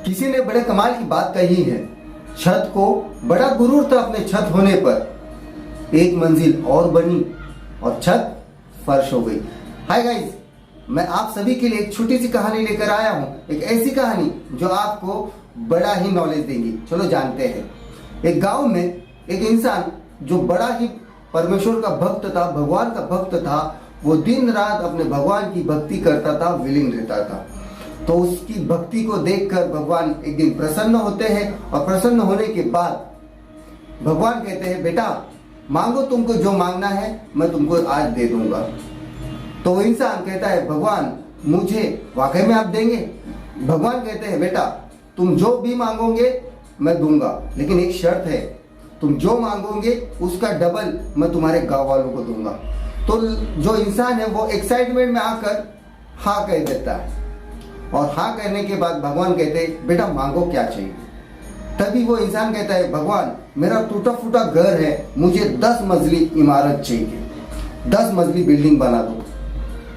किसी ने बड़े कमाल की बात कही है, छत को बड़ा गुरूर था अपने छत होने पर। एक मंजिल और बनी और छत फर्श हो गई। हाय गाइस, मैं आप सभी के लिए एक छोटी सी कहानी लेकर आया हूँ। एक ऐसी कहानी जो आपको बड़ा ही नॉलेज देगी। चलो जानते हैं। एक गांव में एक इंसान जो बड़ा ही परमेश्वर का भक्त था, भगवान का भक्त था, वो दिन रात अपने भगवान की भक्ति करता था, विलीन रहता था। तो उसकी भक्ति को देखकर भगवान एक दिन प्रसन्न होते हैं और प्रसन्न होने के बाद भगवान कहते हैं, बेटा मांगो, तुमको जो मांगना है मैं तुमको आज दे दूंगा। तो वो इंसान कहता है, भगवान मुझे वाकई में आप देंगे? भगवान कहते हैं, बेटा तुम जो भी मांगोगे मैं दूंगा, लेकिन एक शर्त है, तुम जो मांगोगे उसका डबल मैं तुम्हारे गांव वालों को दूंगा। तो जो इंसान है वो एक्साइटमेंट में आकर हाँ कह देता है और हाँ कहने के बाद भगवान कहते हैं, बेटा मांगो क्या चाहिए। तभी वो इंसान कहता है, भगवान मेरा टूटा फूटा घर है, मुझे 10 मंजिली इमारत चाहिए, 10 मंजिली बिल्डिंग बना दो।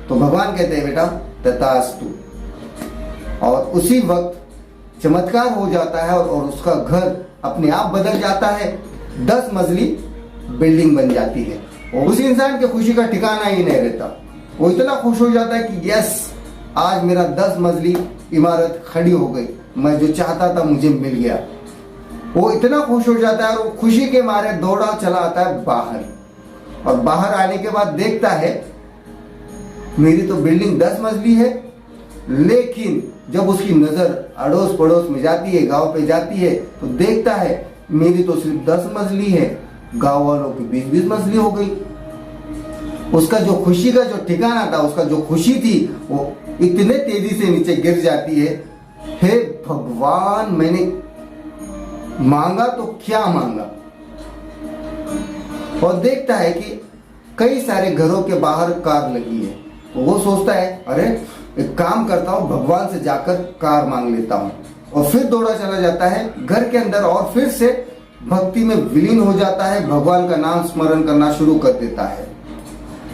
तो भगवान कहते हैं, बेटा तथास्तु। और उसी वक्त चमत्कार हो जाता है और उसका घर अपने आप बदल जाता है, 10 मंजिली बिल्डिंग बन जाती है। और उस इंसान के खुशी का ठिकाना ही नहीं रहता। वो इतना खुश हो जाता है कि यस, आज मेरा 10 मंजिली इमारत खड़ी हो गई, मैं जो चाहता था मुझे मिल गया। वो इतना खुश हो जाता है और वो खुशी के मारे दौड़ा चला आता है बाहर। और बाहर आने के बाद देखता है, मेरी तो बिल्डिंग 10 मंजिली है, लेकिन जब उसकी नजर अड़ोस पड़ोस में जाती है, गांव पे जाती है, तो देखता है मेरी तो सिर्फ 10 मंजिली है, गांव वालों की 20-20 मंजिली हो गई। उसका जो खुशी का जो ठिकाना था, उसका जो खुशी थी, वो इतने तेजी से नीचे गिर जाती है। हे भगवान, मैंने मांगा तो क्या मांगा। और देखता है कि कई सारे घरों के बाहर कार लगी है। तो वो सोचता है, अरे एक काम करता हूँ, भगवान से जाकर कार मांग लेता हूँ। और फिर दौड़ा चला जाता है घर के अंदर और फिर से भक्ति में विलीन हो जाता है, भगवान का नाम स्मरण करना शुरू कर देता है।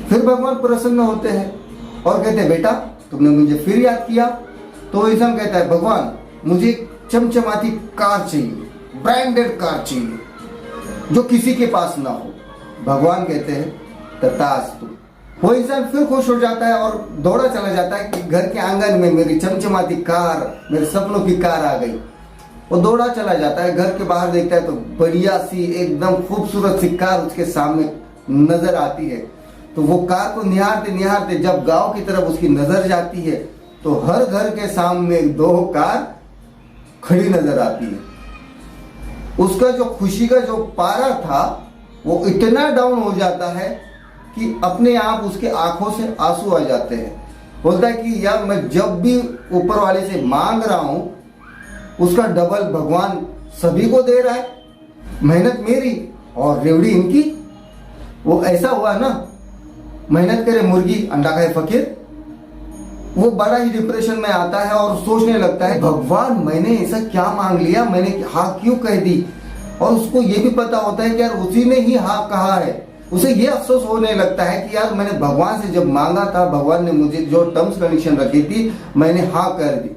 फिर भगवान प्रसन्न होते हैं और कहते हैं, बेटा तुमने मुझे फिर याद किया। तो वो इंसान कहता है, भगवान मुझे एक चमचमाती कार चाहिए, ब्रांडेड कार चाहिए, जो किसी के पास ना हो। भगवान कहते हैं, तथास्तु। वो इंसान फिर खुश हो जाता है और दौड़ा चला जाता है कि घर के आंगन में मेरी चमचमाती कार, मेरे सपनों की कार आ गई। वो दौड़ा चला जाता है, घर के बाहर देखता है तो बढ़िया सी एकदम खूबसूरत सी कार उसके सामने नजर आती है। तो वो कार को निहारते निहारते जब गांव की तरफ उसकी नजर जाती है, तो हर घर के सामने 2 कार खड़ी नजर आती है। उसका जो खुशी का जो पारा था वो इतना डाउन हो जाता है कि अपने आप उसके आंखों से आंसू आ जाते हैं। बोलता है कि यार, मैं जब भी ऊपर वाले से मांग रहा हूं उसका डबल भगवान सभी को दे रहा है, मेहनत मेरी और रेवड़ी इनकी। वो ऐसा हुआ ना, मेहनत करे मुर्गी, अंडा खाए फकीर। वो बड़ा ही डिप्रेशन में आता है और सोचने लगता है, भगवान मैंने ऐसा क्या मांग लिया, मैंने हाँ क्यों कह दी। और उसको ये भी पता होता है कि यार उसी ने ही हाँ कहा है। उसे ये अफसोस होने लगता है कि यार मैंने भगवान से जब मांगा था, भगवान ने मुझे जो टर्म्स कंडीशन रखी थी मैंने हाँ कर दी।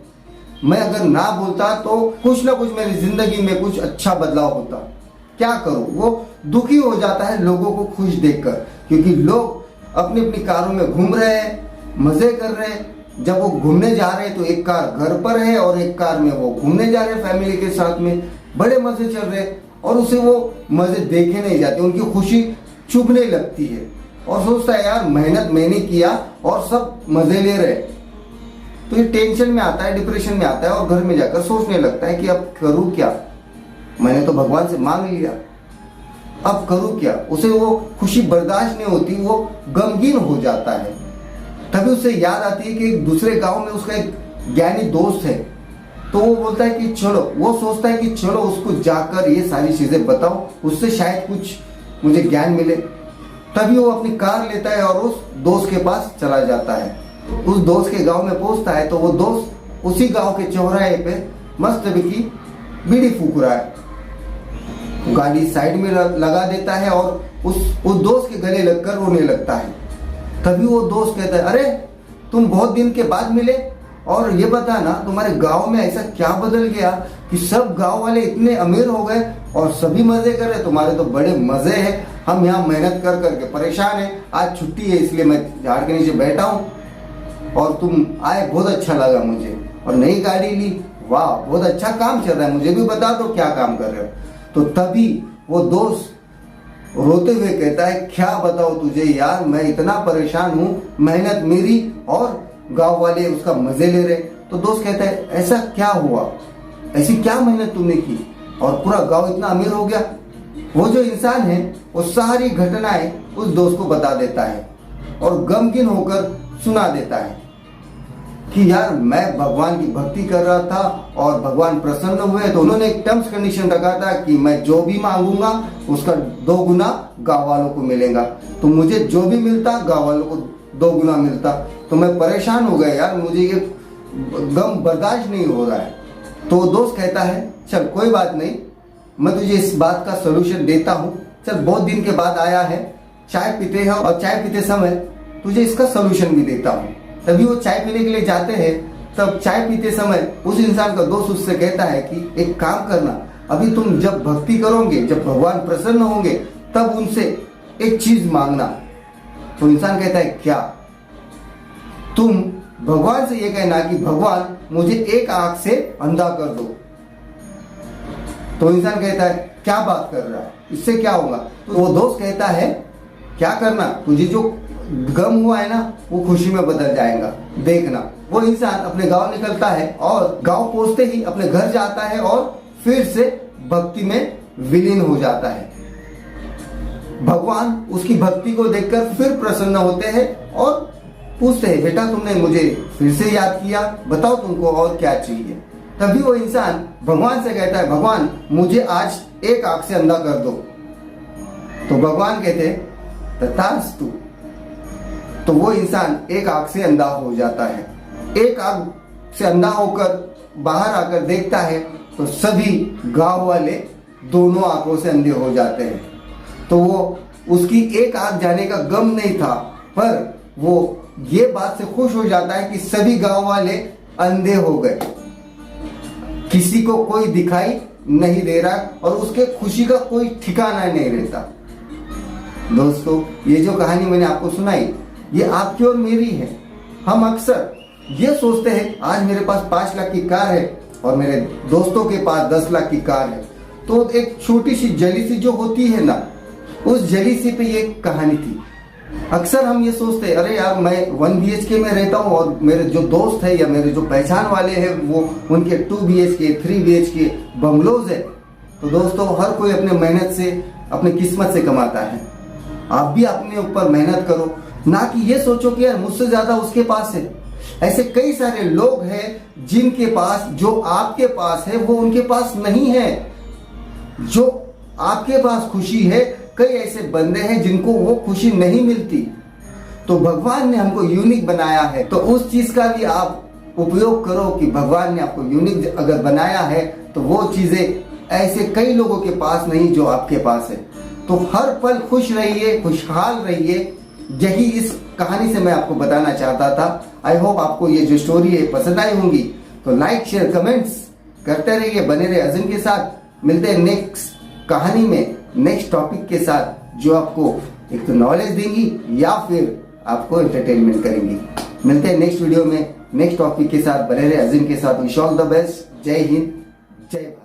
मैं अगर ना बोलता तो कुछ ना कुछ मेरी जिंदगी में कुछ अच्छा बदलाव होता। क्या करूं। वो दुखी हो जाता है लोगों को खुश देखकर, क्योंकि लोग अपनी अपनी कारों में घूम रहे हैं, मजे कर रहे हैं। जब वो घूमने जा रहे हैं तो एक कार घर पर है और एक कार में वो घूमने जा रहे हैं फैमिली के साथ में, बड़े मजे चल रहे हैं और उसे वो मजे देखे नहीं जाते। उनकी खुशी चुभने लगती है और सोचता है, यार मेहनत मैंने किया और सब मजे ले रहे। तो ये टेंशन में आता है, डिप्रेशन में आता है और घर में जाकर सोचने लगता है कि अब करूं क्या, मैंने तो भगवान से मांग लिया, अब करूं क्या। उसे वो खुशी बर्दाश्त नहीं होती, वो गमगीन हो जाता है। तभी उसे याद आती है कि एक दूसरे गांव में उसका एक ज्ञानी दोस्त है। तो वो बोलता है कि चलो, वो सोचता है कि चलो उसको जाकर ये सारी चीजें बताओ, उससे शायद कुछ मुझे ज्ञान मिले। तभी वो अपनी कार लेता है और उस दोस्त के पास चला जाता है। उस दोस्त के गांव में पहुंचता है तो वो दोस्त उसी गांव के चौराहे पे मस्त की बीड़ी फूक रहा है। गाड़ी साइड में लगा देता है और उस दोस्त के गले लगकर रोने लगता है। तभी वो दोस्त कहता है, अरे तुम बहुत दिन के बाद मिले, और ये बता ना, तुम्हारे गांव में ऐसा क्या बदल गया कि सब गांव वाले इतने अमीर हो गए और सभी मजे कर रहे? तुम्हारे तो बड़े मजे हैं। हम यहाँ मेहनत कर करके परेशान हैं। आज छुट्टी है इसलिए मैं झाड़ के नीचे बैठा हूँ और तुम आए, बहुत अच्छा लगा मुझे। और नई गाड़ी ली, वाह बहुत अच्छा काम चल रहा है, मुझे भी बता दो क्या काम कर रहे हो। तो तभी वो दोस्त रोते हुए कहता है, क्या बताओ तुझे यार, मैं इतना परेशान हूँ, मेहनत मेरी और गांव वाले उसका मजे ले रहे। तो दोस्त कहता है, ऐसा क्या हुआ, ऐसी क्या मेहनत तुमने की और पूरा गांव इतना अमीर हो गया? वो जो इंसान है वो सारी घटनाएं उस दोस्त को बता देता है और गमगीन होकर सुना देता है कि यार मैं भगवान की भक्ति कर रहा था और भगवान प्रसन्न हुए, तो उन्होंने एक टर्म्स कंडीशन रखा था कि मैं जो भी मांगूंगा उसका 2 गुना गाँव वालों को मिलेगा। तो मुझे जो भी मिलता गाँव वालों को 2 गुना मिलता। तो मैं परेशान हो गया यार, मुझे ये गम बर्दाश्त नहीं हो रहा है। तो दोस्त कहता है, चल कोई बात नहीं, मैं तुझे इस बात का सोल्यूशन देता हूँ। चल बहुत दिन के बाद आया है, चाय पीते हैं और चाय पीते समय तुझे इसका सोल्यूशन भी देता हूँ। तभी वो चाय पीने के लिए जाते हैं। तब चाय पीते समय उस इंसान का दोस्त उससे कहता है कि एक काम करना, अभी तुम जब भक्ति करोगे, जब भगवान प्रसन्न होंगे, तब उनसे एक चीज मांगना। तो इंसान कहता है, क्या? तुम भगवान से ये कहना कि भगवान मुझे एक आंख से अंधा कर दो। तो इंसान कहता है, क्या बात कर रहा है, इससे क्या होगा? तो वो दोस्त कहता है, क्या करना, तुझे जो गम हुआ है ना वो खुशी में बदल जाएगा, देखना। वो इंसान अपने गांव निकलता है और गांव पहुंचते ही अपने घर जाता है और फिर से भक्ति में विलीन हो जाता है। भगवान उसकी भक्ति को देखकर फिर प्रसन्न होते हैं और पूछते हैं, बेटा तुमने मुझे फिर से याद किया, बताओ तुमको और क्या चाहिए? तभी वो इंसान भगवान से कहता है, भगवान मुझे आज एक आंख से अंधा कर दो। तो भगवान कहते हैं, तथास्तु। तो वो इंसान एक आंख से अंधा हो जाता है। एक आंख से अंधा होकर बाहर आकर देखता है तो सभी गांव वाले दोनों आंखों से अंधे हो जाते हैं। तो वो उसकी एक आंख जाने का गम नहीं था, पर वो ये बात से खुश हो जाता है कि सभी गांव वाले अंधे हो गए, किसी को कोई दिखाई नहीं दे रहा और उसके खुशी का कोई ठिकाना नहीं रहता। दोस्तों, ये जो कहानी मैंने आपको सुनाई, ये आपकी और मेरी है। हम अक्सर ये सोचते हैं, आज मेरे पास 5 लाख की कार है और मेरे दोस्तों के पास 10 लाख की कार है, तो एक छोटी सी जलीसी जो होती है ना, उस जलीसी पे ये कहानी थी। अक्सर हम ये सोचते हैं, अरे यार मैं 1 BHK में रहता हूँ और मेरे जो दोस्त है या मेरे जो पहचान वाले हैं वो उनके 2 BHK 3 BHK बंगलोज है। तो दोस्तों, हर कोई अपने मेहनत से, अपने किस्मत से कमाता है। आप भी अपने ऊपर मेहनत करो, ना कि ये सोचो कि यार मुझसे ज्यादा उसके पास है। ऐसे कई सारे लोग हैं जिनके पास जो आपके पास है वो उनके पास नहीं है। जो आपके पास खुशी है, कई ऐसे बंदे हैं जिनको वो खुशी नहीं मिलती। तो भगवान ने हमको यूनिक बनाया है, तो उस चीज का भी आप उपयोग करो कि भगवान ने आपको यूनिक अगर बनाया है तो वो चीजें ऐसे कई लोगों के पास नहीं जो आपके पास है। तो हर पल खुश रहिए, खुशहाल रहिए। यही इस कहानी से मैं आपको बताना चाहता था। आई होप आपको ये जो स्टोरी है पसंद आई होंगी। तो लाइक शेयर कमेंट्स करते रहिए, बने रहिए अज़ीम के साथ। मिलते हैं नेक्स्ट कहानी में, नेक्स्ट टॉपिक के साथ, जो आपको एक तो नॉलेज देंगी या फिर आपको एंटरटेनमेंट करेंगी। मिलते हैं नेक्स्ट वीडियो में नेक्स्ट टॉपिक के साथ, बने रहिए अज़ीम के साथ। Wish all the best. जय हिंद, जय भारत।